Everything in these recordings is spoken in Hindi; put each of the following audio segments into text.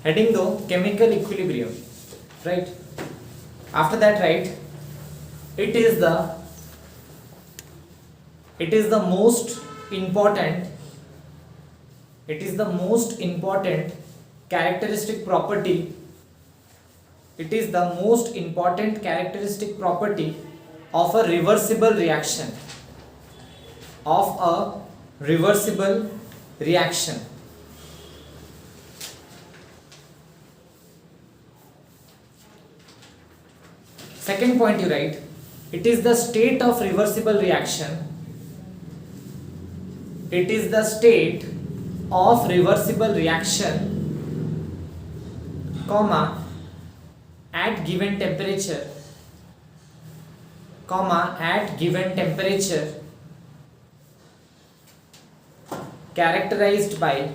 heading though chemical equilibrium, right? After that, right, it is the most important, characteristic property, it is the most important characteristic property of a reversible reaction, Second point you write, it is the state of reversible reaction. It is the state of reversible reaction, comma, at given temperature, characterized by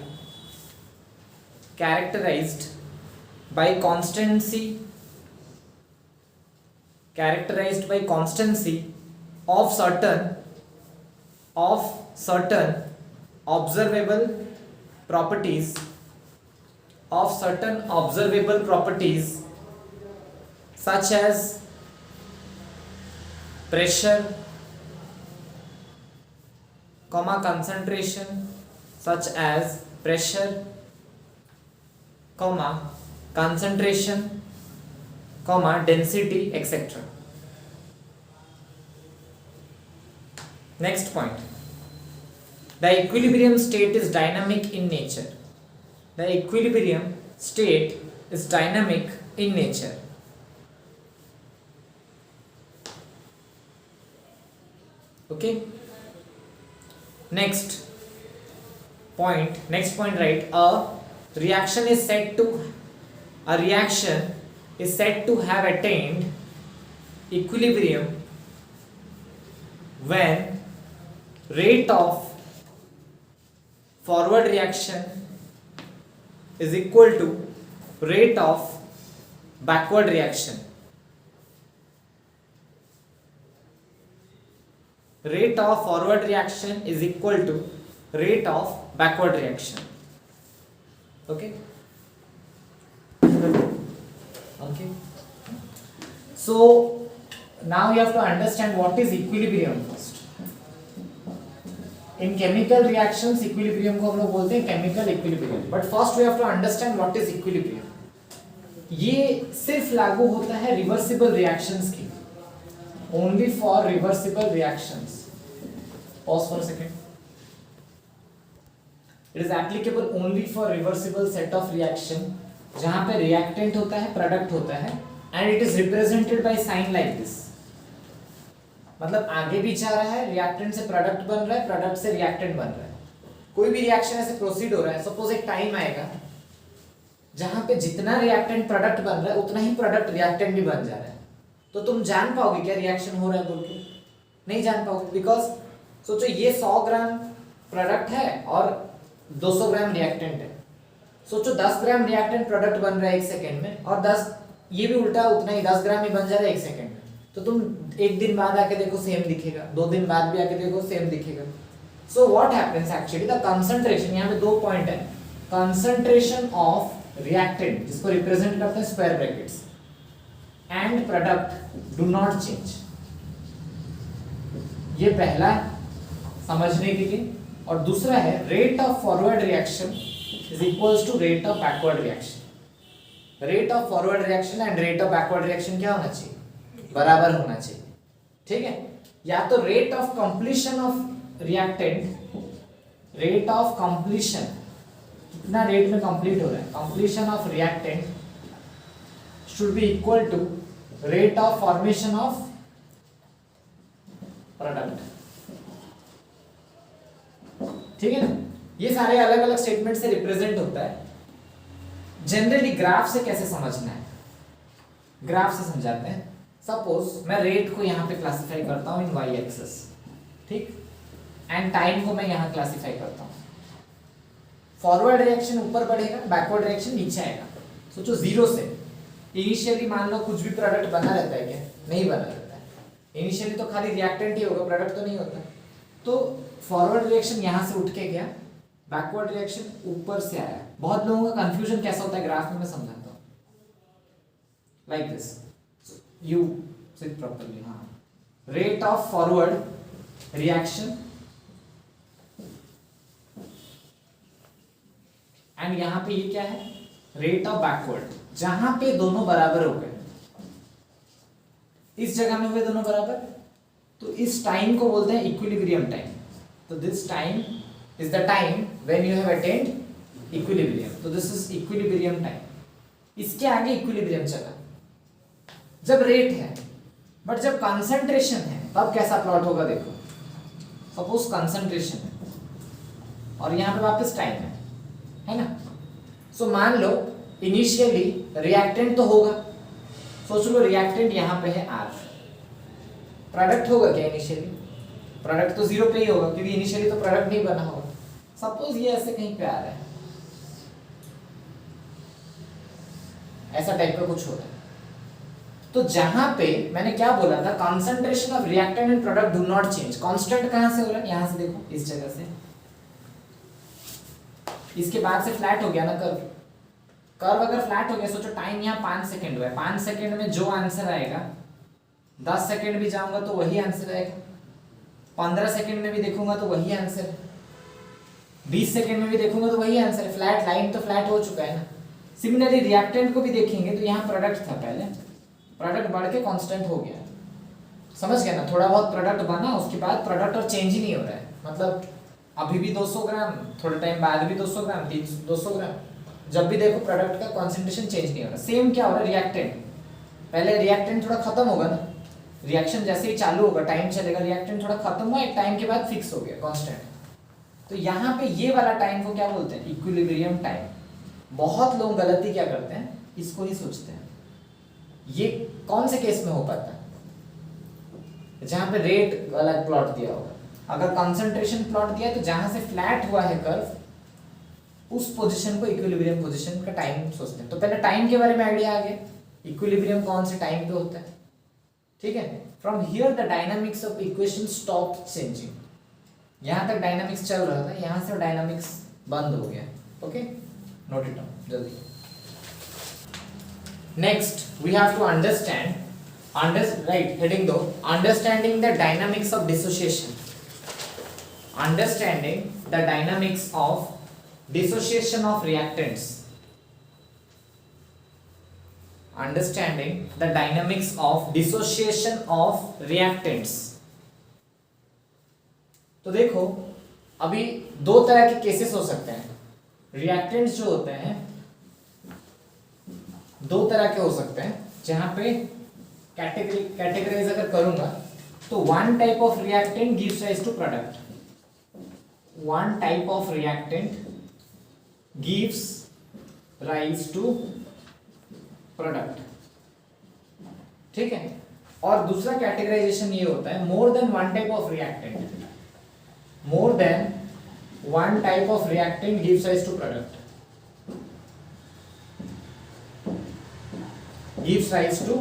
constancy of certain observable properties, such as pressure, concentration, density, etc. Next point, the equilibrium state is dynamic in nature. Okay. Next point, right, a reaction is said to have attained equilibrium when rate of forward reaction is equal to rate of backward reaction. Rate of forward reaction is equal to rate of backward reaction. Okay. So now you have to understand what is equilibrium first. In chemical reactions equilibrium को हम लोग बोलते हैं chemical equilibrium. But first we have to understand what is equilibrium. ये सिर्फ लागू होता है reversible reactions की. Only for reversible reactions. Pause for a second. It is applicable only for reversible set of reaction जहाँ पे reactant होता है, product होता है, and it is represented by sign like this. मतलब आगे भी जा रहा है, reactant से product बन रहा है, product से reactant बन रहा है. कोई भी reaction ऐसे proceed हो रहा है, suppose एक time आएगा जहाँ पे जितना reactant product बन रहा है उतना ही product reactant भी बन जा रहा है. तो तुम जान पाओगे क्या रिएक्शन हो रहा है बोल के? नहीं जान पाओगे, बिकॉज सोचो ये 100 ग्राम प्रोडक्ट है और 200 ग्राम रिएक्टेंट है. सोचो 10 ग्राम रिएक्टेंट प्रोडक्ट बन रहा है 1 सेकेंड में और 10 ये भी उल्टा उतना ही 10 ग्राम ही बन जा रहा है 1 सेकेंड में. तो तुम एक दिन बाद आके देखो सेम दिखेगा, 2 दिन बाद भी आके देखो सेम दिखेगा. So what happens actually, the concentration, यहाँ पे 2 पॉइंट है. कंसंट्रेशन ऑफ रिएक्टेंट जिसको रिप्रेजेंट करते हैं square brackets and product do not change. ये पहला समझने के लिए. और दूसरा है rate of forward reaction is equals to rate of backward reaction. Rate of forward reaction and rate of backward reaction क्या होना चाहिए? बराबर होना चाहिए. ठीक है. या तो rate of completion of reactant, rate of completion कितना रेट में कंप्लीट हो रहा है, completion of reactant should be equal to rate of formation of product. ठीक है ना. ये सारे अलग अलग स्टेटमेंट से रिप्रेजेंट होता है. जनरली ग्राफ से कैसे समझना है, ग्राफ से समझाते हैं. सपोज मैं रेट को यहाँ पे क्लासिफाई करता हूँ इन वाई एक्सेस, ठीक, एंड टाइम को मैं यहाँ क्लासिफाई करता हूँ. फॉरवर्ड रिएक्शन ऊपर बढ़ेगा, बैकवर्ड रिएक्शन नीचे आएगा. सोचो 0 से इनिशियली मान लो कुछ भी प्रोडक्ट बना रहता है क्या? नहीं बना रहता है. इनिशियली तो खाली रिएक्टेंट ही होगा, प्रोडक्ट तो नहीं होता. तो फॉरवर्ड रिएक्शन यहाँ से उठ के गया, बैकवर्ड रिएक्शन ऊपर से आया, बहुत लोगों का कंफ्यूजन कैसा होता है ग्राफ में, मैं समझाता हूँ। Like this, you sit properly. हाँ, rate of forward reaction and यहां पे ये क्या है, रेट ऑफ बैकवर्ड, जहां पे दोनों बराबर हो गए। इस जगह में हुए दोनों बराबर, तो इस टाइम को बोलते हैं इक्विलिब्रियम टाइम। तो this time is the time when you have attend equilibrium. तो दिस इज इक्विलिब्रियम टाइम। इसके आगे इक्विलिब्रियम चला जब रेट है, बट जब कंसंट्रेशन है तब कैसा प्लॉट होगा देखो। सपोज कंसंट्रेशन है और यहां पे वापस टाइम है ना। सो मान लो इनिशियली रिएक्टेंट तो होगा, सोच लो रिएक्टेंट यहां पे है R, प्रोडक्ट होगा क्या इनिशियली? प्रोडक्ट तो जीरो पे ही होगा क्योंकि इनिशियली तो प्रोडक्ट नहीं बना होगा। सपोज ये ऐसे कहीं पे आ रहा है, ऐसा टाइप का कुछ हो रहा है, तो जहां पे मैंने क्या बोला था, concentration of reactant and product do not change. Constant कहां से हो रहा है, यहां से देखो, इस जगह से, इसके बाद से फ्लैट हो गया ना कर्व। कर्व अगर फ्लैट हो गया, सोचो टाइम यहाँ 5 सेकंड हुआ है, 5 सेकंड में जो आंसर आएगा, 10 सेकंड भी जाऊंगा तो वही आंसर आएगा, 15 सेकंड में भी देखूंगा तो वही आंसर है, 20 सेकंड में भी देखूंगा तो वही आंसर है। फ्लैट लाइन तो फ्लैट हो चुका है ना। सिमिलरली रिएक्टेंट को भी देखेंगे तो यहाँ प्रोडक्ट था पहले, प्रोडक्ट बढ़ के कांस्टेंट हो गया, समझ गया ना। थोड़ा बहुत प्रोडक्ट बना, उसके बाद प्रोडक्ट और चेंज ही नहीं हो रहा है, मतलब अभी भी 200 ग्राम, थोड़े टाइम बाद भी 200 ग्राम, 200 ग्राम, जब भी देखो प्रोडक्ट का कॉन्सेंट्रेशन चेंज नहीं हो रहा। सेम क्या हो रहा है रिएक्टेंट, पहले रिएक्टेंट थोड़ा खत्म होगा ना, रिएक्शन जैसे ही चालू होगा टाइम चलेगा, रिएक्टेंट थोड़ा खत्म हुआ, एक टाइम के बाद फिक्स हो गया कांस्टेंट। तो यहाँ पे ये वाला टाइम को क्या बोलते हैं, इक्विलिब्रियम टाइम। बहुत लोग गलती क्या करते हैं, इसको ही सोचते हैं। ये कौन से केस में हो पाता है, जहां पे रेट वाला प्लॉट दिया होगा, अगर कंसंट्रेशन प्लॉट दिया तो जहां से फ्लैट हुआ है कर्व, उस पोजीशन को इक्विलिब्रियम पोजीशन का टाइम सोचते हैं। तो पहले टाइम के बारे में आइडिया आ गया, इक्विलिब्रियम कौन से टाइम पे होता है, ठीक है। From here the dynamics of equation stop changing. यहां तक डायनामिक्स चल रहा था, यहां से डायनामिक्स बंद हो गया। ओके, नोट इट डाउन जल्दी। Next we have to understand, right heading दो, understanding the dynamics of dissociation. Understanding the dynamics of dissociation of reactants. Understanding the dynamics of dissociation of reactants. तो देखो अभी दो तरह के केसेस हो सकते हैं। रिएक्टेंट्स जो होते हैं दो तरह के हो सकते हैं, जहां पे कैटेगराइज अगर करूंगा तो one type of reactant gives rise to product, one type of reactant gives rise to product, ठीक है। और दूसरा कैटेगराइजेशन ये होता है, more than one type of reactant, more than one type of reactant gives rise to product, gives rise to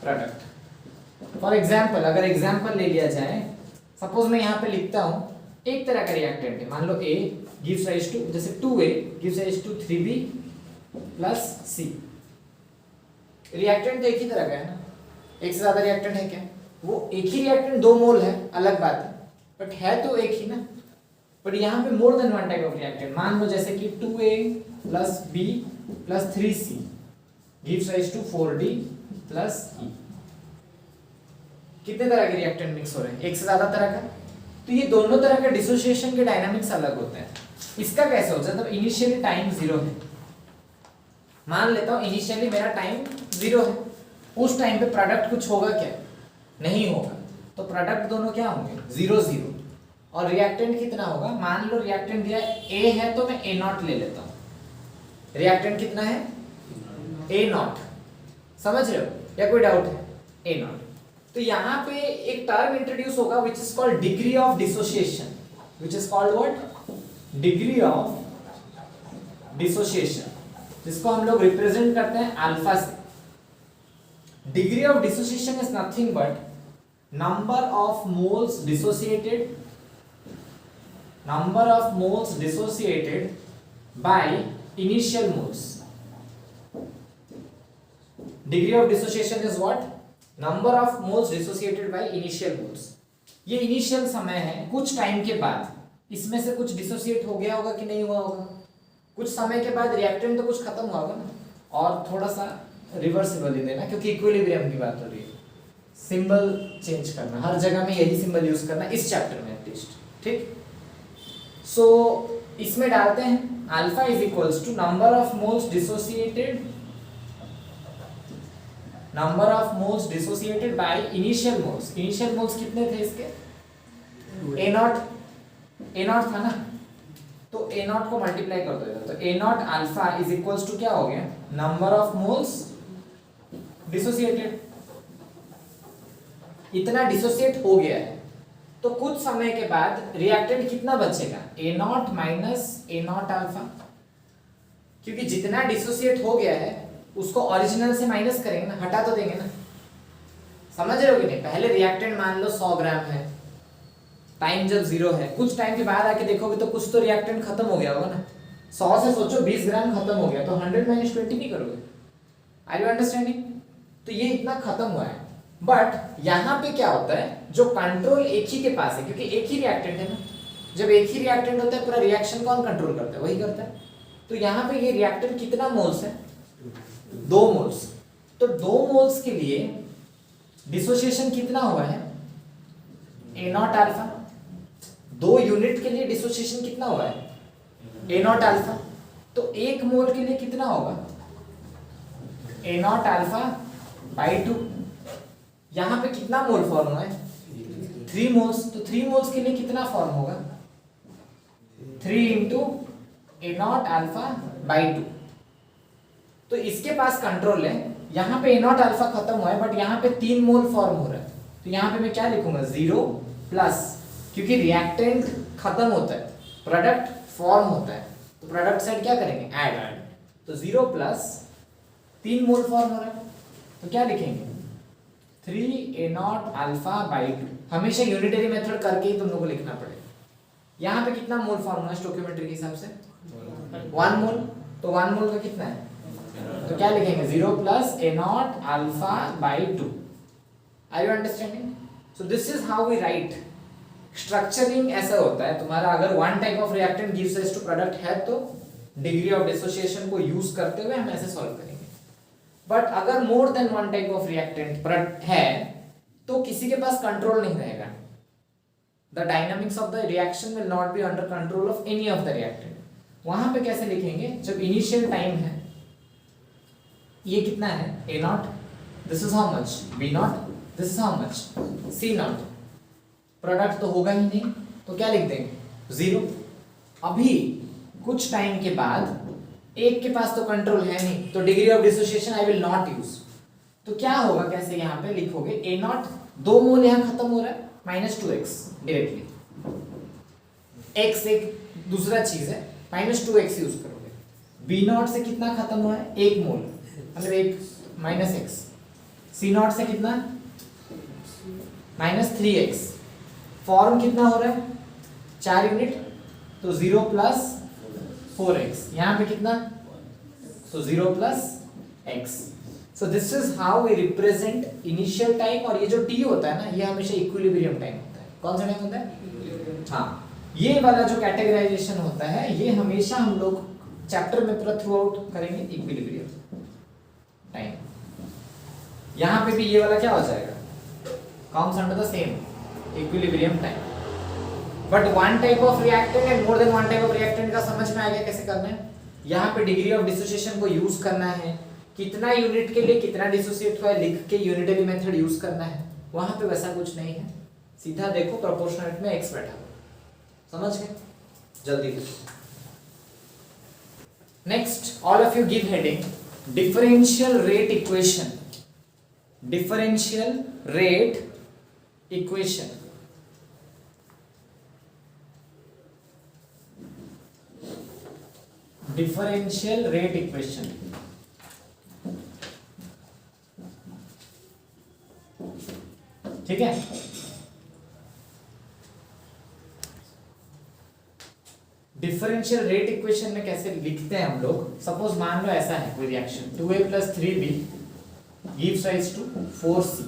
product. For example, अगर एग्जाम्पल ले लिया जाए, सपोज मैं यहां पे लिखता हूं एक तरह का रिएक्टेंट है, मान लो A gives rise to, जैसे 2A gives rise to 3B plus C। Reactant तो एक ही तरह का है ना, एक से ज्यादा रिएक्टेंट है क्या, वो एक ही रिएक्टेंट 2 मोल है, अलग बात है, बट है तो एक ही ना। बट यहाँ पे मोर than one type of reactant, मान लो जैसे कि 2A plus B plus 3C gives rise to 4D plus E। कितने तरह के रिएक्टेंट मिक्स हो रहे हैं, एक से ज्यादा तरह का। तो ये दोनों तरह के डिसोसिएशन के डायनामिक्स अलग होते हैं। इसका कैसे होता है, जब इनिशियली टाइम 0 है, मान लेता हूं इनिशियली मेरा टाइम 0 है, उस टाइम पे प्रोडक्ट कुछ होगा क्या, नहीं होगा, तो प्रोडक्ट दोनों क्या होंगे 0 0। और रिएक्टेंट कितना होगा, मान लो रिएक्टेंट दिया A है तो मैं A0 ले लेता हूं, रिएक्टेंट कितना है A0, समझ रहे हो या कोई डाउट है, A0। तो यहां पे एक टर्म इंट्रोड्यूस होगा which is called degree of dissociation, which is called what, degree of dissociation, जिसको हम लोग रिप्रेजेंट करते हैं अल्फा से। Degree of dissociation is nothing but number of moles dissociated, number of moles dissociated by initial moles. Degree of dissociation is what? Number of moles dissociated by initial moles. ये इनिशियल समय है, कुछ टाइम के बाद इसमें से कुछ डिसोसिएट हो गया होगा कि नहीं हुआ होगा, कुछ समय के बाद रिएक्टेंट तो कुछ खत्म हुआ होगा ना। और थोड़ा सा रिवर्सिबल ही देना क्योंकि इक्विलिब्रियम की बात हो रही है, सिंबल चेंज करना, हर जगह में यही सिंबल यूज करना इस चैप्टर में एटलीस्ट, ठीक। सो इसमें डालते हैं alpha is equals to number of moles dissociated, number of moles dissociated by initial moles. Initial moles कितने थे इसके? ए नॉट था ना, तो ए नॉट को मल्टीप्लाई कर दो, तो A naught alpha is equals to क्या हो गया? Number of moles dissociated. इतना डिसोसिएट हो गया है तो कुछ समय के बाद रिएक्टेंट कितना बचेगा? A naught minus A naught alpha, क्योंकि जितना डिसोसिएट हो गया है उसको ओरिजिनल से माइनस करेंगे ना, हटा तो देंगे ना। समझ रहे हो कि नहीं? पहले रिएक्टेंट मान लो 100 ग्राम है, टाइम जब 0 है, कुछ टाइम के बाद आके देखोगे तो कुछ तो रिएक्टेंट खत्म हो गया होगा ना। 100 से सोचो 20 ग्राम खत्म हो गया तो 100 माइनस 20 नहीं करोगे? Are you understanding? तो ये इतना खत्म हुआ है, बट यहाँ पे क्या होता है, जो कंट्रोल एक ही के पास है, क्योंकि एक ही रिएक्टेंट है ना। जब एक ही रिएक्टेंट होता है पूरा रिएक्शन कौन कंट्रोल करता है? वही करता है। तो यहाँ पे ये रिएक्टेंट कितना मोल्स है? 2 मोल्स। तो 2 मोल्स के लिए डिसोसिएशन कितना हुआ है? A naught alpha. 2 यूनिट के लिए डिसोसिएशन कितना हुआ है? A naught alpha. तो 1 मोल के लिए कितना होगा? ए नॉट अल्फा बाई 2। यहां पे कितना मोल फॉर्म हुआ है? 3 मोल्स। तो 3 मोल्स के लिए कितना फॉर्म होगा? 3 into A naught alpha by 2। तो इसके पास कंट्रोल है। यहाँ पे ए नॉट अल्फा खत्म हुआ है, बट यहाँ पे 3 मोल फॉर्म हो रहा है। तो यहाँ पे मैं क्या लिखूंगा? 0 प्लस, क्योंकि रिएक्टेंट खत्म होता है, प्रोडक्ट फॉर्म होता है, तो प्रोडक्ट साइड क्या करेंगे? ऐड। तो 0 प्लस 3 मोल फॉर्म हो रहा है, तो क्या लिखेंगे? 3 ए नॉट अल्फा बाई 2। हमेशा यूनिटरी मेथड करके ही तुम लोग को लिखना पड़ेगा। यहाँ पे कितना मोल फॉर्म हुआ स्टोइकियोमेट्री के हिसाब से? 1 मोल। तो 1 मोल का कितना है? तो क्या लिखेंगे? 0 plus A naught alpha by 2। Are you understanding? So this is how we write. Structuring ऐसा होता है तुम्हारा, अगर one type of reactant gives rise to product है तो डिग्री ऑफ डिसोसिएशन को यूज करते हुए हम ऐसे सॉल्व करेंगे। बट अगर more than one type of reactant है तो किसी के पास कंट्रोल नहीं रहेगा। The dynamics of the reaction will not be under control of any of the reactant. वहां पे कैसे लिखेंगे? जब इनिशियल टाइम है, ये कितना है? A naught, this is how much, B naught, this is how much, C naught. Product तो होगा ही नहीं, तो क्या लिख देंगे? 0। अभी कुछ टाइम के बाद एक के पास तो कंट्रोल है नहीं, तो degree of dissociation I will not use. तो क्या होगा? कैसे यहाँ पे लिखोगे? ए नॉट, 2 मोल यहाँ खत्म हो रहा है, -2x डायरेक्टली। x एक दूसरा चीज है, -2x यूज करोगे। बी नॉट से कितना खत्म हुआ है? 1 मोल, मतलब 1 -x। सी नॉट से कितना? -3x। फॉर्म कितना हो रहा है? 4 यूनिट, तो 0 प्लस 4x। यहाँ पे कितना? तो 0 plus x। So this is how we represent initial time. और ये जो t होता है ना, ये हमेशा इक्विलिब्रियम टाइम होता है। कौन सा टाइम होता है? हाँ, ये वाला जो कैटेगराइजेशन होता है ये हमेशा हम लोग चैप्टर में पूरा थ्रू आउट करेंगे, इक्विलिब्रियम टाइम। यहाँ पे भी ये वाला क्या हो जाएगा? Comes under the same equilibrium time. But one type of reactant and more than one type of reactant का समझ में आ गया कैसे करना है। यहाँ पे डिग्री ऑफ डिसोसिएशन को यूज करना है, कितना यूनिट के लिए कितना डिसोसिएट हुआ है लिख के यूनिटरी मेथड यूज करना है। वहां पे वैसा कुछ नहीं है, सीधा देखो प्रोपोर्शनल में x बैठा हुआ। समझ गए? जल्दी देखो। Next, all of you give heading differential rate equation. Differential rate equation. Differential rate equation. ठीक है। डिफरेंशियल रेट इक्वेशन में कैसे लिखते हैं हम लोग, सपोज मान लो ऐसा है कोई reaction 2a + 3b gives rise to 4c,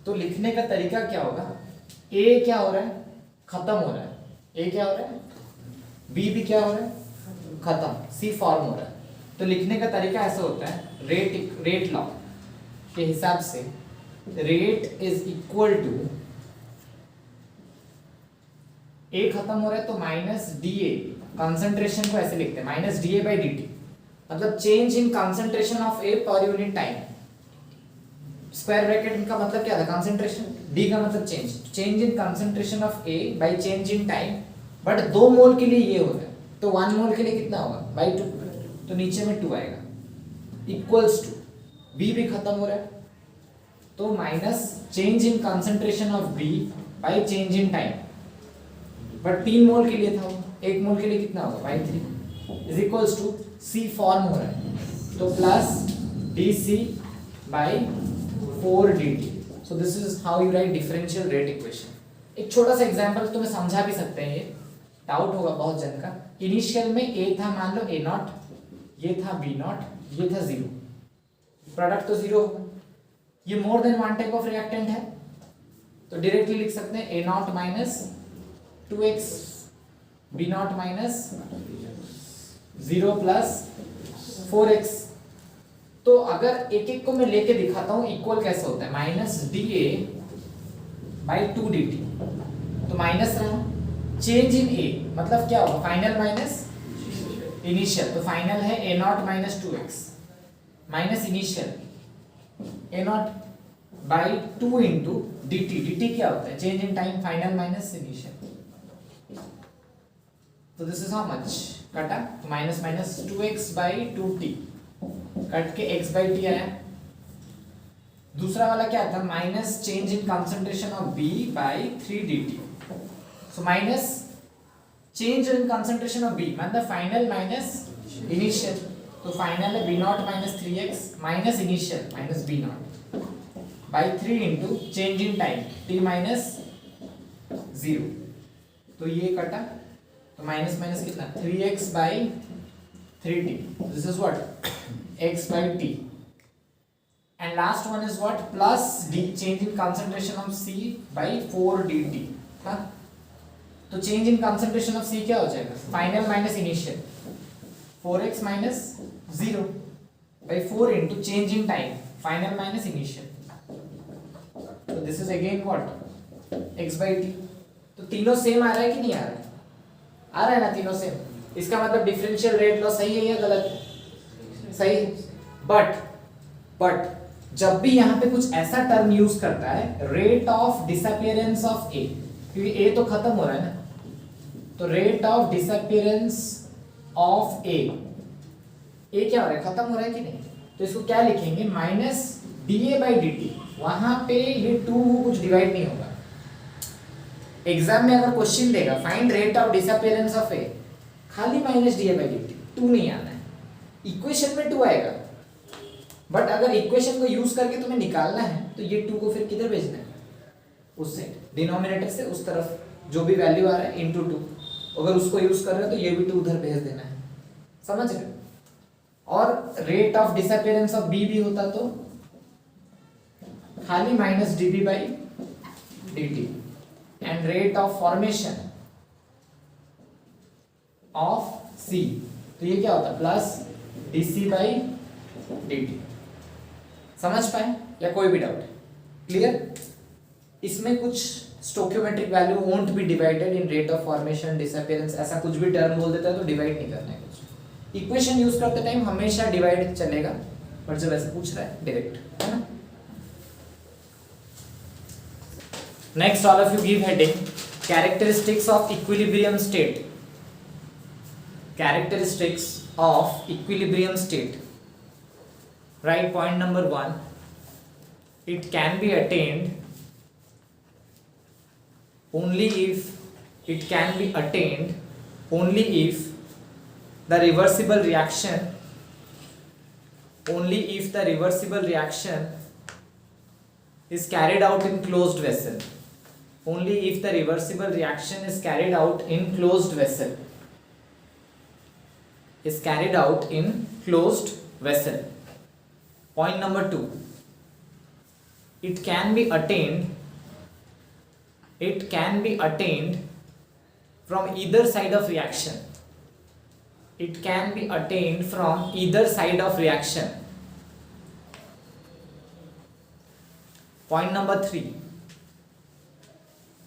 तो लिखने का तरीका क्या होगा, a क्या हो रहा है, खत्म हो रहा है, a क्या हो रहा है, b भी क्या हो रहा है, खत्म, c फॉर्म हो रहा है। तो लिखने का तरीका ऐसा होता है, रेट लॉ के हिसाब से rate is equal to, a खत्म हो रहा है तो माइनस da, कंसंट्रेशन को ऐसे लिखते हैं माइनस da/dt, मतलब change in concentration of a per unit time. Square bracket का मतलब क्या था, कंसंट्रेशन, d का मतलब change in concentration of a by change in time, but 2 मोल के लिए ये हो रहा है, तो 1 मोल के लिए कितना होगा, बाय 2, तो नीचे में 2 आएगा, इक्वल्स टू b भी खत्म हो रहा है तो minus change in concentration of b by change in time, but 3 मोल के लिए था वो, 1 मोल के लिए कितना होगा, by 3 is equals to c form हो रहा है तो plus dc by 4 dt। So this is how you write differential rate equation. एक छोटा सा एग्जांपल तुम्हें समझा भी सकते हैं, ये डाउट होगा बहुत जन का। इनिशियल में a था, मान लो a0, ये था b0, ये था 0, प्रोडक्ट तो 0 होगा। ये मोर than one type of reactant है तो डायरेक्टली लिख सकते हैं a0 minus 2x, b0 minus 0 plus 4x। तो अगर एक एक को मैं लेके दिखाता हूं इक्वल कैसे होता है, माइनस da/2 dt, तो माइनस रहा, चेंज इन a मतलब क्या होगा, फाइनल माइनस इनिशियल, तो फाइनल है a0 minus 2x minus initial a0/2 into dt क्या होता है, change in time, final minus initial. तो दिस इज हाउ मच कटा, तो माइनस माइनस 2x/2t कट के x/t आया। दूसरा वाला क्या था, minus change in concentration of b/3 dt, so minus change in concentration of b मतलब फाइनल माइनस इनिशियल, तो फाइनल है b0 minus 3x minus initial minus b0 by 3 into change in time t minus 0, तो ये कटा, तो माइनस माइनस कितना 3x/3t, this is what x/t, and last one is what, plus d, change in concentration of c/4 dt। हाँ, तो change in concentration of c क्या हो जाएगा, final minus initial 4x minus 0/4 into change in time, final minus initial, तो this is again what x/t। तो तीनों सेम आ रहा है कि नहीं आ रहा है, आ रहा है ना तीनों सेम, इसका मतलब डिफरेंशियल रेट लॉ सही है या गलत है, सही है। बट जब भी यहाँ पे कुछ ऐसा टर्म यूज करता है, रेट ऑफ डिसअपियरेंस ऑफ ए, क्योंकि ए तो खत्म हो रहा है ना, तो रेट ऑफ डिसअपियरेंस ऑफ ए क्या हो रहा है, खत्म हो रहा है कि नहीं, तो इसको क्या लिखेंगे, माइनस da/dt, वहां पे ये 2 कुछ डिवाइड नहीं होगा। एग्जाम में अगर क्वेश्चन देगा find rate of disappearance of A, खाली माइनस da/dt, 2 नहीं आना है, इक्वेशन में 2 आएगा, बट अगर इक्वेशन को यूज करके तुम्हें निकालना है तो ये 2 को फिर किधर भेजना है, उस साइड डिनोमिनेटर से उस तरफ, जो भी वैल्यू आ रहा है इंटू 2, अगर उसको यूज कर रहे हो तो ये भी 2 उधर भेज देना है, समझ रहे हो। और rate of disappearance of B भी होता तो खाली minus dB/dt, and rate of formation of C, तो ये क्या होता है, प्लस dC/dt। समझ पाए या कोई भी डाउट, क्लियर। इसमें कुछ stoichiometric value won't be divided in rate of formation, disappearance, ऐसा कुछ भी टर्म बोल देता है तो डिवाइड नहीं करना है कुछ। इक्वेशन यूज करते टाइम हमेशा डिवाइड चलेगा, पर जब ऐसे पूछ रहा है डायरेक्ट, है ना। Next all of you give heading characteristics of equilibrium state, characteristics of equilibrium state. Right, point number 1, it can be attained only if the reversible reaction is carried out in closed vessel, only if the reversible reaction is carried out in closed vessel, is carried out in closed vessel. Point number 2, it can be attained from either side of reaction. It can be attained from either side of reaction. Point number 3,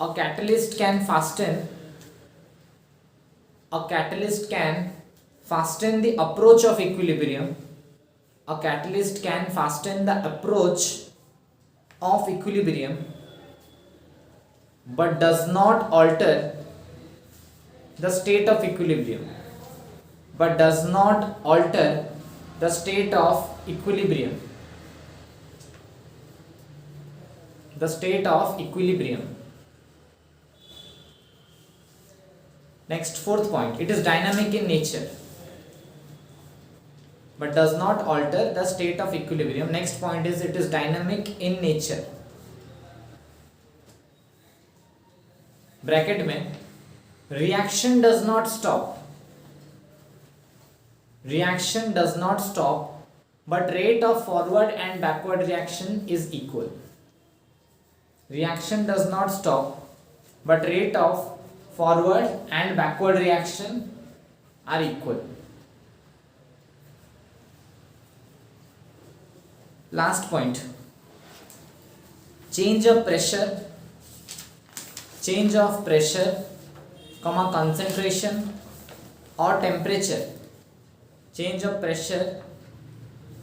a catalyst can fasten the approach of equilibrium. A catalyst can fasten the approach of equilibrium but does not alter the state of equilibrium. Next, fourth point, it is dynamic in nature but does not alter the state of equilibrium. Next point is it is dynamic in nature. Bracket में reaction does not stop but rate of forward and backward reaction is equal. Reaction does not stop but rate of forward and backward reaction are equal. Last point, change of pressure, concentration or temperature. Change of pressure,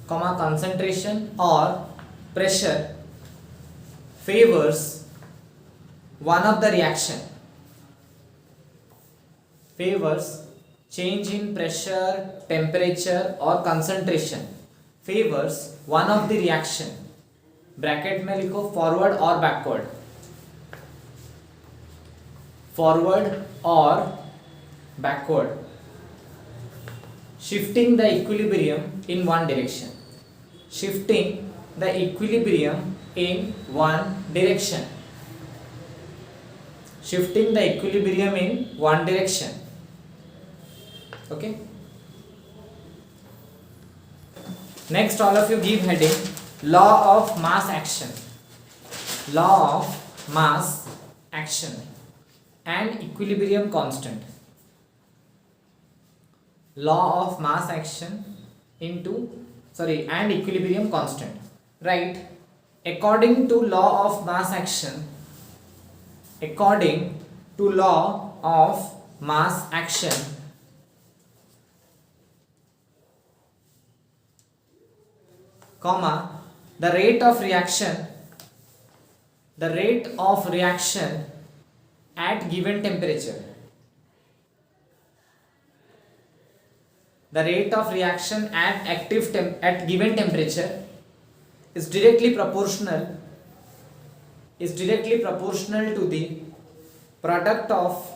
concentration or pressure favors one of the reaction. Change in pressure, temperature or concentration favors one of the reaction. Bracket में लिखो फॉरवर्ड और backward. Shifting the equilibrium in one direction. Okay. Next, all of you give heading law of mass action and equilibrium constant. And equilibrium constant. Right? According to law of mass action, the rate of reaction at given temperature. The rate of reaction at given temperature is directly proportional to the product of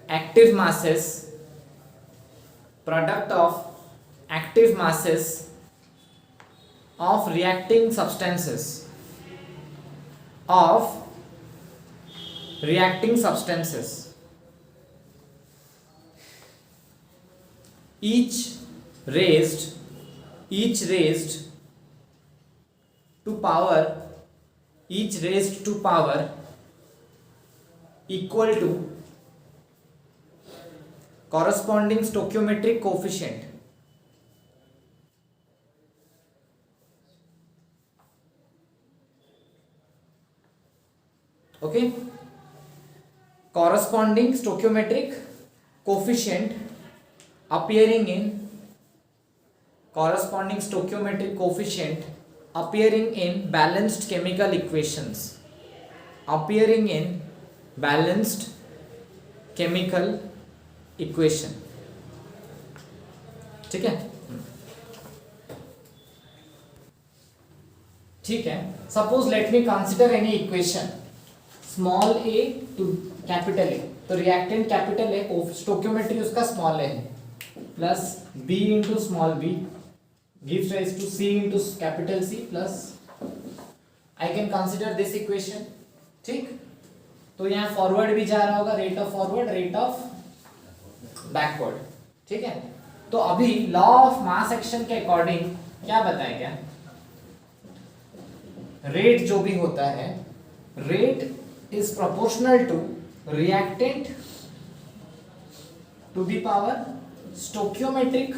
active masses of reacting substances. Each raised to power equal to corresponding stoichiometric coefficient. Okay, corresponding stoichiometric coefficient appearing in balanced chemical equations. ठीक है. Suppose let me consider any equation small a to capital A. तो reactant capital A, stoichiometry उसका small a है, plus b into small b gives rise to c into capital C, plus I can consider this equation. ठीक. तो यहाँ फॉरवर्ड भी जा रहा होगा, rate of forward, rate of backward, ठीक है। तो अभी लॉ ऑफ मास एक्शन के अकॉर्डिंग क्या बताया गया, रेट जो भी होता है, rate is proportional to reactant to the power stoichiometric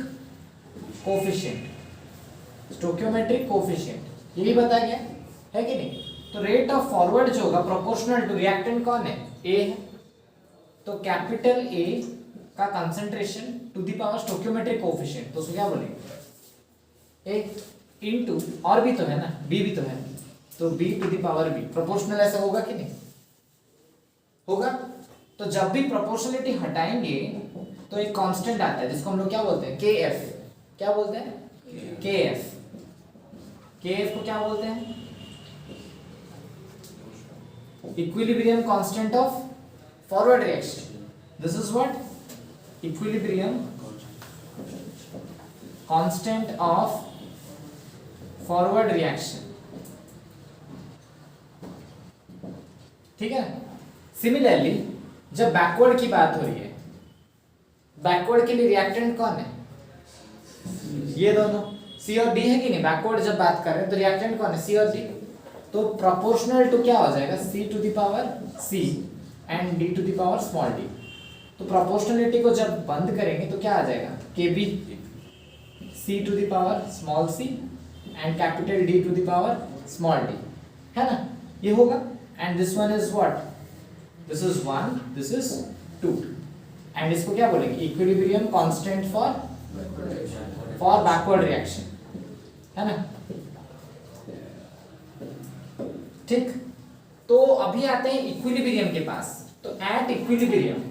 coefficient, stoichiometric coefficient, यही बताया गया है कि नहीं। तो रेट ऑफ फॉरवर्ड जो होगा प्रोपोर्शनल टू रिएक्टेंट कौन है, ए है, तो कैपिटल ए का concentration to the power stoichiometric coefficient, तो उसको क्या बोलेंगे, ए इनटू, और भी तो है ना, बी भी तो है, तो B to the power B, proportional ऐसा होगा कि नहीं होगा। तो जब भी प्रोपोर्शनलिटी हटाएंगे तो एक कांस्टेंट आता है जिसको हम लोग क्या बोलते हैं, के एफ, क्या बोलते हैं, के एफ, के एफ को क्या बोलते हैं, equilibrium constant of forward reaction. This is what, equilibrium constant of forward reaction, ठीक है। सिमिलरली जब बैकवर्ड की बात हो रही है, बैकवर्ड के लिए रिएक्टेंट कौन है, ये दोनों सी और डी है कि नहीं। बैकवर्ड जब बात कर रहे हैं तो रिएक्टेंट कौन है, सी और डी, तो प्रोपोर्शनल टू क्या हो जाएगा, C to the power C and D to the power small d. तो प्रोपोर्शनलिटी को जब बंद करेंगे तो क्या आ जाएगा, K B C to the power small c and capital D to the power small d, है ना, ये होगा। And this one is what, this is 1, this is 2, and इसको क्या बोलेंगे, equilibrium constant for backward reaction, है ना, ठीक। तो अभी आते हैं इक्विलिब्रियम के पास। तो at equilibrium,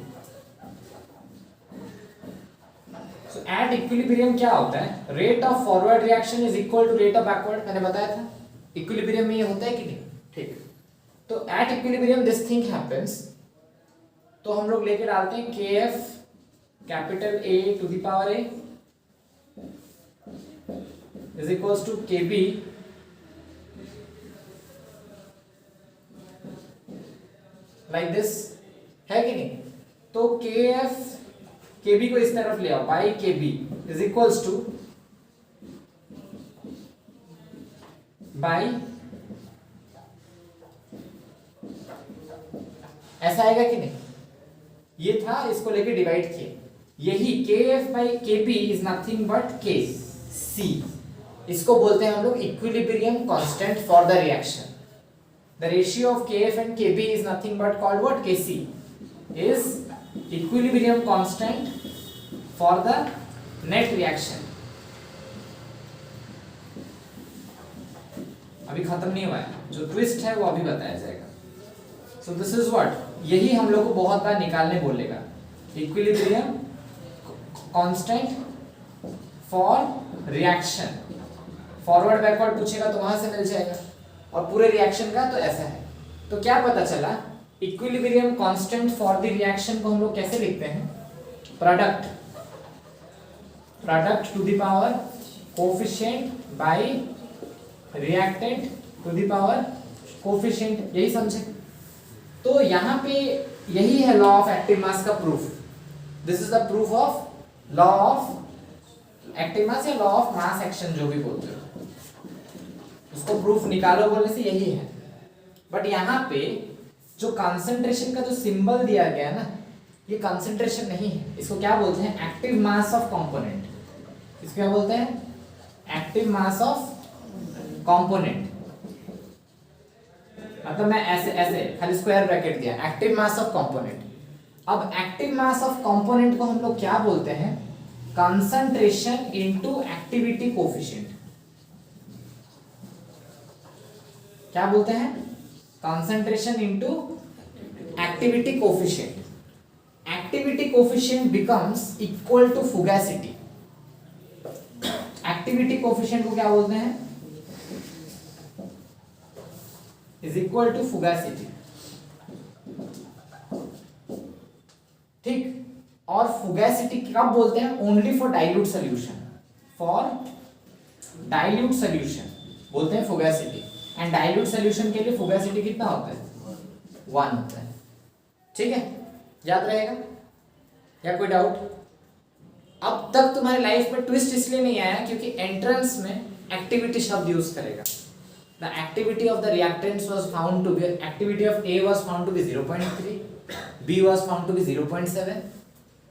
so at equilibrium क्या होता है, rate of forward reaction is equal to rate of backward, मैंने बताया था इक्विलिब्रियम में ये होता है कि नहीं, ठीक। तो at equilibrium this thing happens, तो हम लोग लेके डालते हैं K F capital A to the power A is equals to K B like this, है कि नहीं। तो के एफ के बी को इस तरफ ले आओ, by K B is equals to by, ऐसा आएगा कि नहीं, ये था, इसको लेके डिवाइड किए, यही K F by K B is nothing but K C, इसको बोलते हैं हम लोग equilibrium constant for the reaction. The ratio of K F and K B is nothing but called what, K C is equilibrium constant for the net reaction. अभी खत्म नहीं हुआ है, जो ट्विस्ट है वो अभी बताया जाएगा। सो दिस इज व्हाट, यही हम लोग को बहुत बार निकालने बोलेगा, equilibrium constant for reaction, forward backward पूछेगा तो वहां से मिल जाएगा, और पूरे रिएक्शन का तो ऐसा है। तो क्या पता चला, equilibrium constant for the reaction को हम लोग कैसे लिखते हैं, product, product to the power coefficient by reactant to the power coefficient, यही समझे। तो यहाँ पे यही है लॉ ऑफ एक्टिव मास का proof, this is the proof of law of active mass या लॉ ऑफ मास एक्शन, जो भी बोलते हो उसको प्रूफ निकालो बोलने से यही है। बट यहाँ पे जो कंसंट्रेशन का जो सिंबल दिया गया ना, ये कंसंट्रेशन नहीं है, इसको क्या बोलते हैं, एक्टिव मास ऑफ कंपोनेंट, इसको क्या बोलते हैं, एक्टिव मास ऑफ कंपोनेंट। मतलब मैं ऐसे ऐसे खाली स्क्वायर ब्रैकेट दिया, एक्टिव मास ऑफ कंपोनेंट। अब एक्टिव मास ऑफ कंपोनेंट को हम लोग क्या बोलते हैं, कंसंट्रेशन इनटू एक्टिविटी कोफिशिएंट, क्या बोलते हैं, concentration into activity coefficient. Activity coefficient becomes equal to fugacity. Activity coefficient को क्या बोलते हैं, इज इक्वल टू फुगासिटी, ठीक। और फुगासिटी कब बोलते हैं, only for dilute solution, for dilute solution बोलते हैं फुगासिटी। एंड डाइल्यूट सोल्यूशन के लिए फुगासिटी कितना होता है, 1 होता है, ठीक है, याद रहेगा या कोई डाउट? अब तक तुम्हारे लाइफ में ट्विस्ट इसलिए नहीं आया क्योंकि एंट्रेंस में एक्टिविटी शब्द यूज करेगा. The activity of the reactants was found to be, activity of A was found to be 0.3, B was found to be 0.7.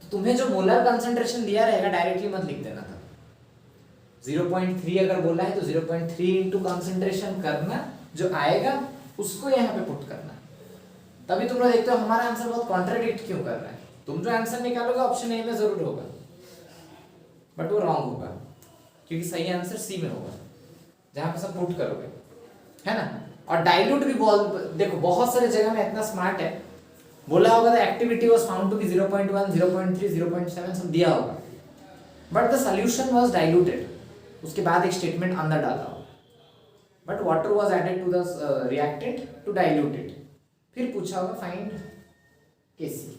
तो तुम्हें जो मोलर कंसंट्रेशन दिया रहेगा डायरेक्टली मत लिख देना था. 0.3 अगर बोला है तो 0.3 इंटू कंसंट्रेशन करना, जो आएगा उसको यहाँ पे पुट करना. तभी तुम लोग देखते हो हमारा आंसर बहुत कॉन्ट्राडिक्ट क्यों कर रहा है. तुम जो आंसर निकालोगे ऑप्शन ए में जरूर होगा, बट वो रॉन्ग होगा क्योंकि सही आंसर सी में होगा जहां पे सब पुट करोगे, है ना. और डाइल्यूट भी देखो बहुत सारे जगह में इतना स्मार्ट है, बोला होगा the activity was found to be 0.1, 0.3, 0.7 सब दिया होगा, but the solution was diluted. उसके बाद एक स्टेटमेंट अंदर डाला होगा, but water was added to the reactant to dilute it. फिर पूछा होगा फाइंड केसी,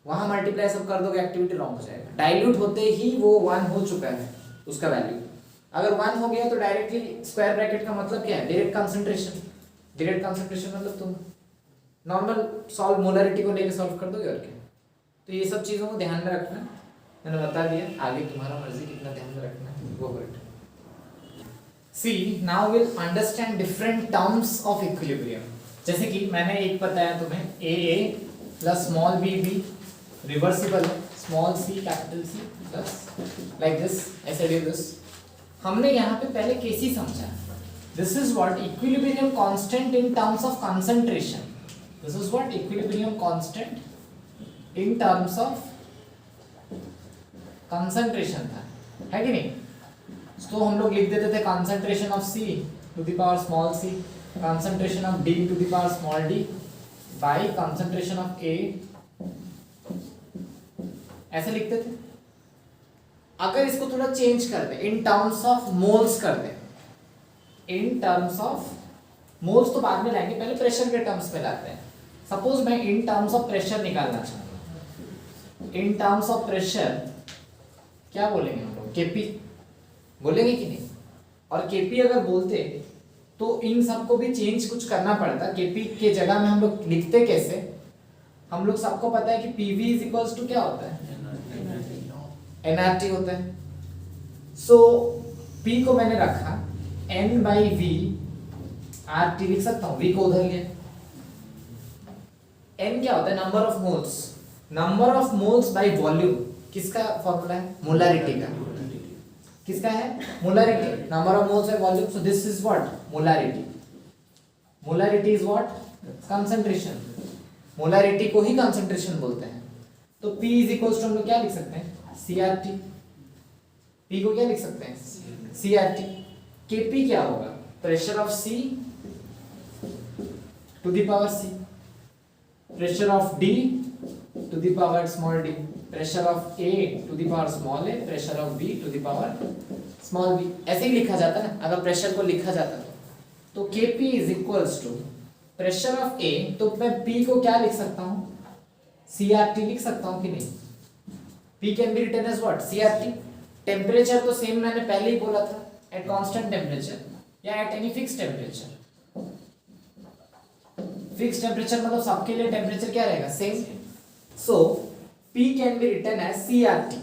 वहां मल्टीप्लाई सब कर दोगे, एक्टिविटी रॉन्ग हो जाएगा. डाइल्यूट होते ही वो 1 हो चुका है उसका वैल्यू. अगर 1 हो गया तो डायरेक्टली स्क्वायर ब्रैकेट का मतलब क्या है, डायरेक्ट कंसंट्रेशन. डायरेक्ट कंसंट्रेशन मतलब तुम नॉर्मल सॉल्व मोलरिटी को लेके सॉल्व कर दोगे और क्या. तो ये सब चीजों को ध्यान में रखना, मैंने बता दिया. आगे तुम्हारा मर्जी कितना ध्यान में रखना है वो correct. See now will understand different terms of equilibrium. जैसे कि मैंने एक बताया तुम्हें, A plus small b B reversible है, small c capital C plus like this, ऐसे डू दिस. हमने यहाँ पे पहले केसी समझा. This is what equilibrium constant in terms of concentration. This is what equilibrium constant in terms of concentration था, है कि नहीं. तो हम लोग लिख देते थे concentration of C to the power small c, concentration of D to the power small d by concentration of A, ऐसे लिखते थे. अगर इसको थोड़ा चेंज कर दे, इन टर्म्स ऑफ मोल्स कर दे, इन टर्म्स ऑफ मोल्स तो बाद में लाएंगे, पहले प्रेशर के टर्म्स में लाते हैं. सपोज मैं इन टर्म्स ऑफ प्रेशर निकालना चाहता हूं. इन टर्म्स ऑफ प्रेशर क्या बोलेंगे हम लोग, केपी बोलेंगे कि नहीं. और केपी अगर बोलते तो इन सबको भी चेंज कुछ करना पड़ता. केपी के जगह में हम लोग लिखते कैसे, हम लोग सबको पता है कि पीवी इज इक्वल्स टू क्या होता है, एनआरटी होता है. सो पी को मैंने रखा N by V, R T लिख सकता हूं, वी को उधर लिया. एन क्या होता है, number of moles. Number of moles by volume किसका फॉर्मूला है, मोलारिटी का. किसका है, molarity. Number of moles by volume. So this is what molarity. Molarity is what concentration. Molarity को ही कंसंट्रेशन बोलते हैं. तो P इज इक्वल्स टू हम लोग क्या लिख सकते हैं, CRT. P को क्या लिख सकते हैं, CRT. Kp क्या होगा, pressure of C to the power C, pressure of D to the power small d, pressure of A to the power small a, pressure of B to the power small b. ऐसे ही लिखा जाता है ना अगर प्रेशर को लिखा जाता तो Kp is equals to pressure of A. तो मैं P को क्या लिख सकता हूं, CRT लिख सकता हूं कि नहीं. P can be written as what, CRT. Temperature तो सेम मैंने पहले ही बोला था, एट कांस्टेंट टेम्परेचर या at any fix temperature. Fix temperature मतलब सबके लिए टेम्परेचर क्या रहेगा, same. So P can be written as CRT.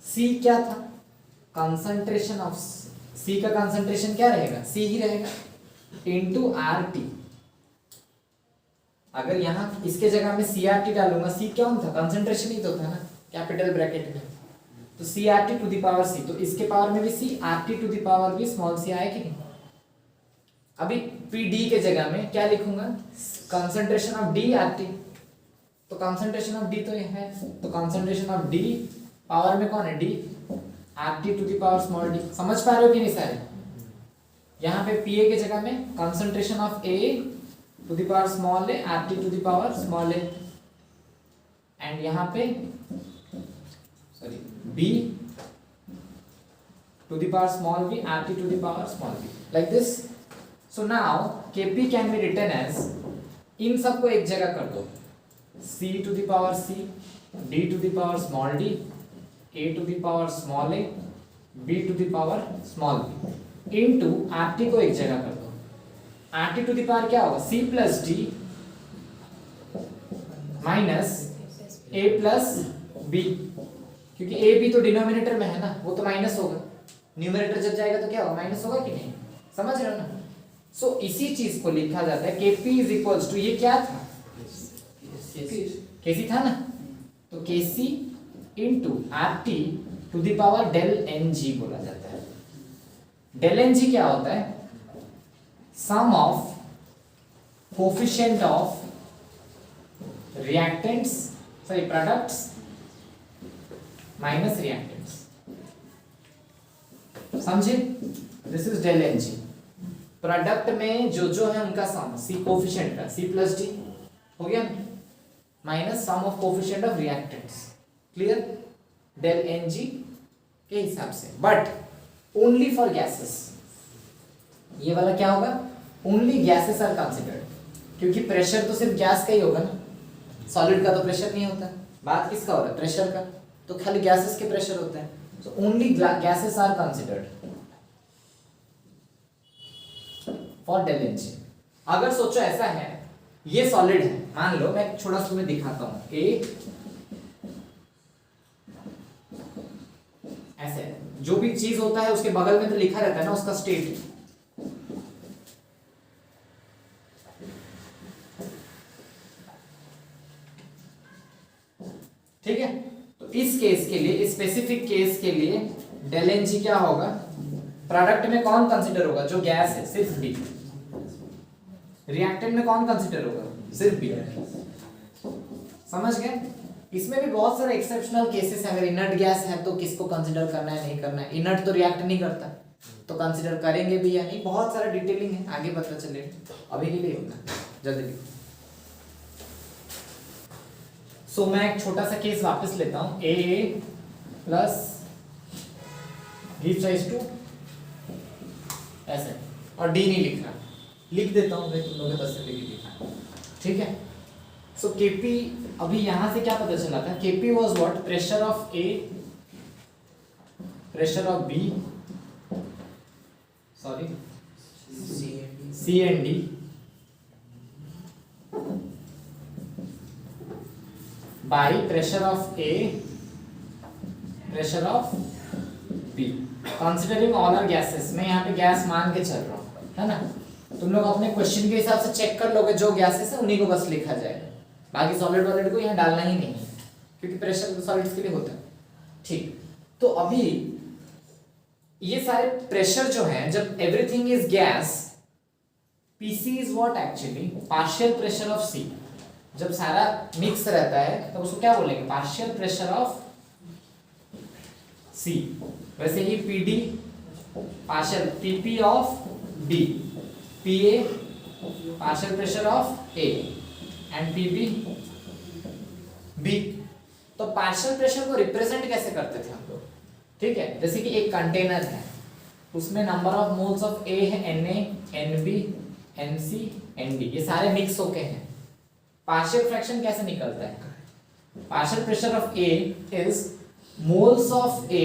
C क्या था, कंसंट्रेशन ऑफ C का कंसंट्रेशन क्या रहेगा, C ही रहेगा, इनटू RT. अगर यहाँ इसके जगह में CRT डालूंगा, C क्या था, कंसंट्रेशन ही तो था ना कैपिटल ब्रैकेट में. तो CRT to the power C, तो इसके पावर में भी C, RT to the power भी स्मॉल c आया कि नहीं. अभी PD के जगह में क्या लिखूंगा, कंसंट्रेशन ऑफ D RT. तो कंसंट्रेशन ऑफ D तो ये है, तो कंसंट्रेशन ऑफ D पावर में कौन है, D, RT to the power small d. समझ पा रहे हो कि नहीं सारे. यहाँ पे PA के जगह में concentration of A to the power small a, RT to the power small a, and यहाँ पे sorry B to the power small b, RT to the power small b, like this. So now Kp can be written as, इन सबको एक जगह कर दो, C to the power C, D to the power small d, A to the power small a, B to the power small b, into RT को एक जगह कर दो. RT टू द पावर क्या होगा, C plus D minus A plus B, क्योंकि ए बी तो डिनोमिनेटर में है ना, वो तो माइनस होगा, न्यूमरेटर जब जाएगा तो क्या होगा, माइनस होगा कि नहीं, समझ रहे हो ना। सो इसी चीज को लिखा जाता है Kp इज इक्वल्स टू, ये क्या था, Kc था ना, तो Kc into RT to the power del Ng बोला जाता है। डेल Ng क्या होता है, sum of coefficient of reactants, sorry products minus reactants, समझे, दिस इज डेल Ng। प्रोडक्ट में जो है उनका सम, सी कोफिशिएंट का, C प्लस D हो गया, minus sum of coefficient of reactants, clear, del Ng के हिसाब से, बट ओनली फॉर गैसेस। ये वाला क्या होगा, ओनली गैसेस आर कंसिडर्ड, क्योंकि प्रेशर तो सिर्फ गैस का ही होगा ना, सॉलिड का तो प्रेशर नहीं होता, बात किसका हो रहा है, प्रेशर का, तो खाली गैसेस के प्रेशर होते हैं, so only gases are considered for del Ng। अगर सोचो ऐसा है, ये सॉलिड है, मान लो मैं छोटा सा तुम्हें दिखाता हूं, ऐसे जो भी चीज होता है उसके बगल में तो लिखा रहता है ना उसका स्टेट, ठीक है। तो इस केस के लिए, स्पेसिफिक केस के लिए डेल Ng क्या होगा, प्रोडक्ट में कौन कंसीडर होगा, जो गैस है सिर्फ B, रिएक्टेंट में कौन कंसीडर होगा, सिर्फ B, समझ गए। इसमें भी बहुत सारे एक्सेप्शनल केसेस हैं, अगर इनर्ट गैस है तो किसको कंसीडर करना है नहीं करना है, इनर्ट तो रिएक्ट नहीं करता तो कंसीडर करेंगे भी या नहीं, बहुत सारा डिटेलिंग है, आगे पता चलेगा, अभी के लिए इतना, जल्दी लिखो। सो मैं एक छोटा सा केस वापस लेता हूं, A plus gives rise to ऐसे, और D नहीं लिख रहा, लिख देता हूं भाई, तुम लोग के 10 से लेके लिखा, ठीक है। सो Kp, अभी यहां से क्या पता चला था, Kp was what, pressure of A, pressure of B, sorry C and D by pressure of A, pressure of B, considering all are gases. मैं यहाँ पे गैस मान के चल रहा हूँ, है ना, तुम लोग अपने क्वेश्चन के हिसाब से चेक कर लोगे, जो गैसेस है उन्हीं को बस लिखा जाएगा, बाकी सॉलिड वॉलिड को यहाँ डालना ही नहीं है, क्योंकि प्रेशर तो सॉलिड्स के लिए होता है, ठीक। तो अभी ये सारे प्रेशर जो है, जब everything is gas, Pc is what actually, partial pressure of C, जब सारा मिक्स रहता है तो उसको क्या बोलेंगे, पार्शियल प्रेशर ऑफ C। वैसे ही PD partial, PP of D, PA partial pressure of A and PB B। तो पार्शियल प्रेशर को रिप्रेजेंट कैसे करते थे हम लोग, ठीक है, जैसे कि एक कंटेनर है, उसमें number of moles of A है Na, Nb, Nc, Nd, ये सारे मिक्स होके हैं। पार्शियल फ्रैक्शन कैसे निकलता है, partial pressure of A is moles of A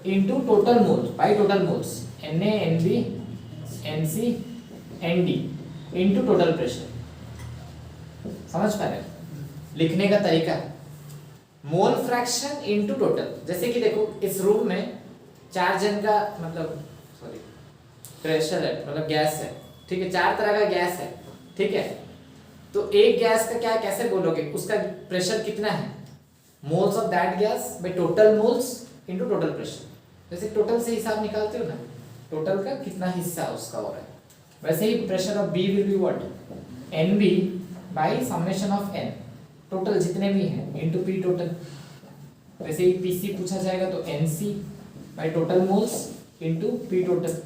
into total moles by total moles, Na, Nb, Nc, Nd into total pressure. समझ पा रहे हो लिखने का तरीका, मोल फ्रैक्शन इनटू टोटल। जैसे कि देखो इस रूम में 4 जन का मतलब सॉरी प्रेशर है, मतलब गैस है, ठीक है, 4 तरह का गैस है, ठीक है। तो एक गैस का क्या कैसे बोलोगे, उसका प्रेशर कितना है, moles of that gas by total moles into total pressure. जैसे टोटल से हिसाब निकालते हो ना, टोटल का कितना हिस्सा उसका हो रहा है, वैसे ही pressure of B will be what, Nb by summation of n, total जितने भी हैं इनटू P टोटल। वैसे ही Pc पूछा जाएगा तो Nc by total moles into P total,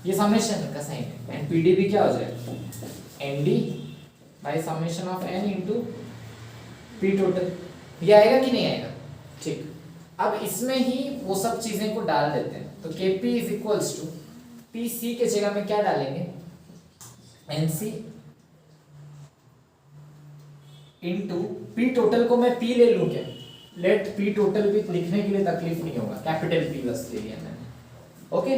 ये समेशन का साइन है, एंड PD भी क्या हो जाएगा, Nd bye summation of n into P total. ये आएगा कि नहीं आएगा, ठीक। अब इसमें ही वो सब चीजें को डाल देते हैं, तो Kp is equals to Pc के जगह में क्या डालेंगे, Nc इनटू P टोटल को मैं P ले लूं क्या, लेट P टोटल भी लिखने के लिए तकलीफ नहीं होगा, कैपिटल P बस ले लिया मैंने, ओके।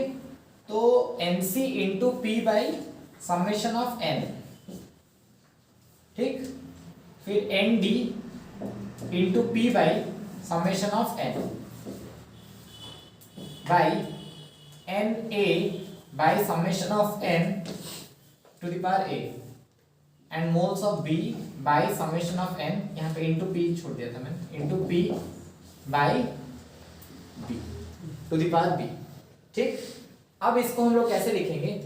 तो Nc into P by summation of n, ठीक, फिर Nd into P by summation of N by N A by summation of N to the power A and moles of B by summation of N, यहाँ पे इंटू पी छोड़ दिया था मैंने, into P by B to the power B. ठीक, अब इसको हम लोग कैसे लिखेंगे,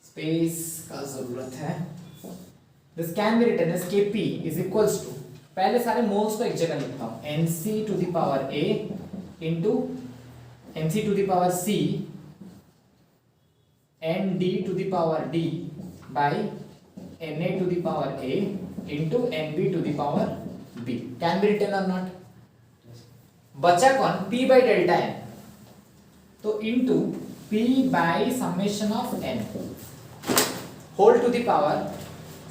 स्पेस का जरूरत है। This can be written as Kp is equals to, पहले सारे मोल्स को एक जगह लिखता हूं, Nc to the power A into Nc to the power C Nd to the power D by Na to the power A into Nb to the power B। Can be written और नॉट? बचा कौन? P बाई डेल्टा n, तो into P by summation of n whole to the power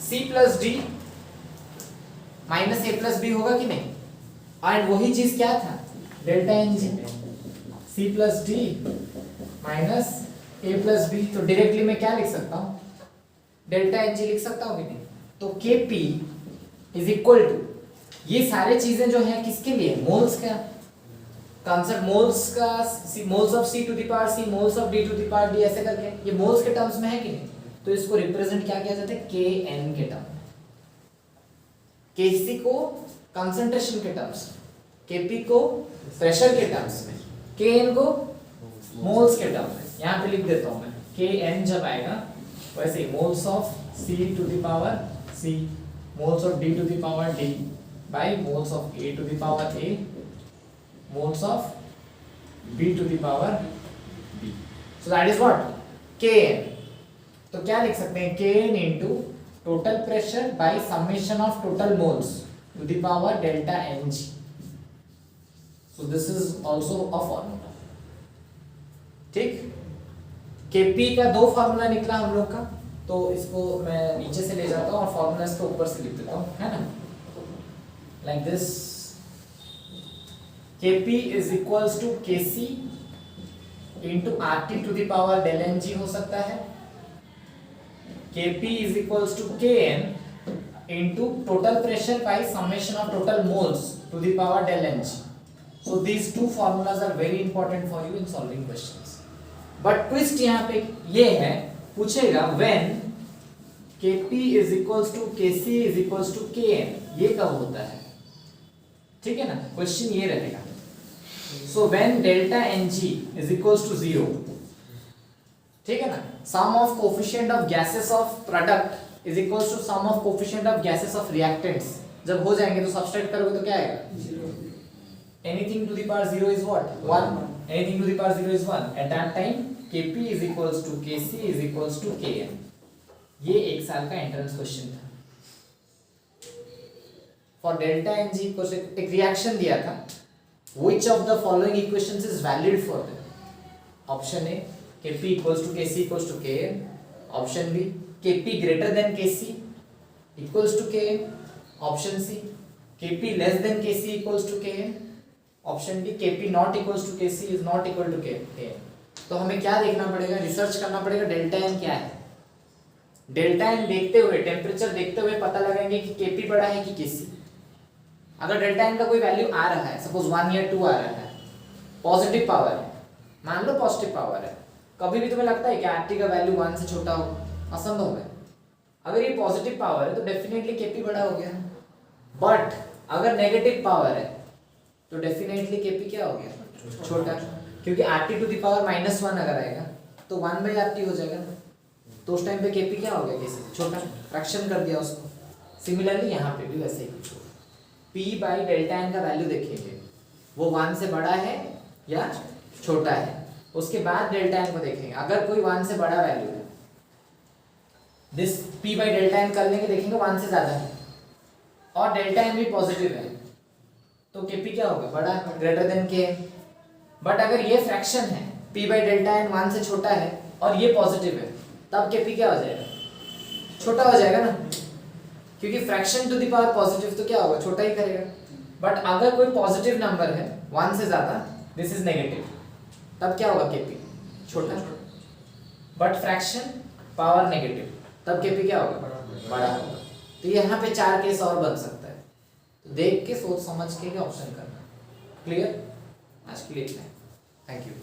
C plus D minus A plus B होगा कि नहीं? एंड वही चीज क्या था, delta N G, C plus D minus A plus B. तो डायरेक्टली मैं क्या लिख सकता हूँ, डेल्टा एन जी लिख सकता हूँ कि नहीं? तो के पी इज इक्वल टू, ये सारे चीजें जो है किसके लिए, मोल्स का कॉन्सेप्ट, मोल्स का moles of C to the power C, moles of D to the power D, ऐसे करके ये मोल्स के टर्म्स में है कि नहीं? तो इसको रिप्रेजेंट क्या किया जाता है, के एन के टर्म, केसी को कंसंट्रेशन के टर्म्स, केपी को प्रेशर के टर्म्स में, के एन को मोल्स के टर्म में। यहाँ पे लिख देता हूं मैं, के एन जब आएगा वैसे moles of C to the power C, moles of D to the power D by moles of A to the power A, moles of B to the power B. So that is what, K N. तो क्या लिख सकते हैं, K N into total pressure by summation of total moles to the power delta N G. So this is also a formula. ठीक, केपी का दो फार्मूला निकला हम लोग का, तो इसको मैं नीचे से ले जाता हूं और फार्मूला इसको ऊपर से लिख देता हूं, है ना, like this. KP is equals to KC into RT to the power del N G हो सकता है, Kp is equals to Kn into total pressure by summation of total moles to the power del ng. So these two formulas are very important for you in solving questions. But twist यहाँ पे ये है, पूछेगा when Kp is equals to Kc is equals to Kn, ये कब होता है? ठीक है ना, क्वेश्चन ये रहेगा। So when delta Ng is equals to 0, ठीक है ना, sum of coefficient of gases of product is equals to sum of coefficient of gases of reactants. जब हो जाएंगे तो सब्सट्रैक्ट करोगे तो क्या आएगा, 0। Anything to the power 0 is what, 1। Anything to the power 0 is 1। At that time Kp is equals to Kc is equals to Kn। ये एक साल का एंट्रेंस क्वेश्चन था। फॉर डेल्टा एन जी को एक रिएक्शन दिया था, which of the following equations is valid for that? Option A Kp equals to Kc equals to Kn, option B Kp greater than Kc equals to Kn, option C Kp less than Kc equals to Kn, option D Kp not equals to Kc is not equal to Kn। तो हमें क्या देखना पड़ेगा, रिसर्च करना पड़ेगा डेल्टा एन क्या है। डेल्टा एन देखते हुए, टेम्परेचर देखते हुए पता लगाएंगे कि Kp बड़ा है कि Kc। अगर डेल्टा एन का कोई वैल्यू आ रहा है, सपोज 1 या 2 आ रहा है, पॉजिटिव पावर है, मान लो पॉजिटिव पावर है, कभी भी तुम्हें लगता है कि आरटी का वैल्यू 1 से छोटा हो? असंभव है। अगर ये पॉजिटिव पावर है तो डेफिनेटली केपी बड़ा हो गया, बट अगर नेगेटिव पावर है तो डेफिनेटली केपी क्या हो गया, छोटा, क्योंकि आरटी टू द पावर -1 अगर आएगा तो 1/RT हो जाएगा ना, तो उस टाइम पे केपी क्या हो गया, कैसे छोटा, फ्रैक्शन कर दिया उसको। सिमिलरली यहाँ पे भी वैसे ही कुछ होगा। पी बाई डेल्टा एन का वैल्यू देखेंगे, वो 1 से बड़ा है या छोटा है, उसके बाद डेल्टा एन को देखेंगे। अगर कोई 1 से बड़ा वैल्यू है, this p by delta N कर लेंगे, देखेंगे 1 से ज्यादा है और डेल्टा एन भी पॉजिटिव है, तो kp क्या होगा, बड़ा, ग्रेटर देन k। बट अगर ये फ्रैक्शन है, p बाई डेल्टा एन 1 से छोटा है और ये पॉजिटिव है, तब kp क्या हो जाएगा, छोटा हो जाएगा ना, क्योंकि fraction to the power positive तो क्या होगा, छोटा ही करेगा। बट अगर कोई पॉजिटिव नंबर है 1 से ज्यादा, दिस इज नेगेटिव, तब क्या होगा, Kp छोटा। बट फ्रैक्शन पावर नेगेटिव, तब Kp क्या होगा, बड़ा होगा। तो यहाँ पे 4 केस और बन सकता है। तो देख के सोच समझ के ही ऑप्शन करना। क्लियर? आज के लिए इतना है। Thank you.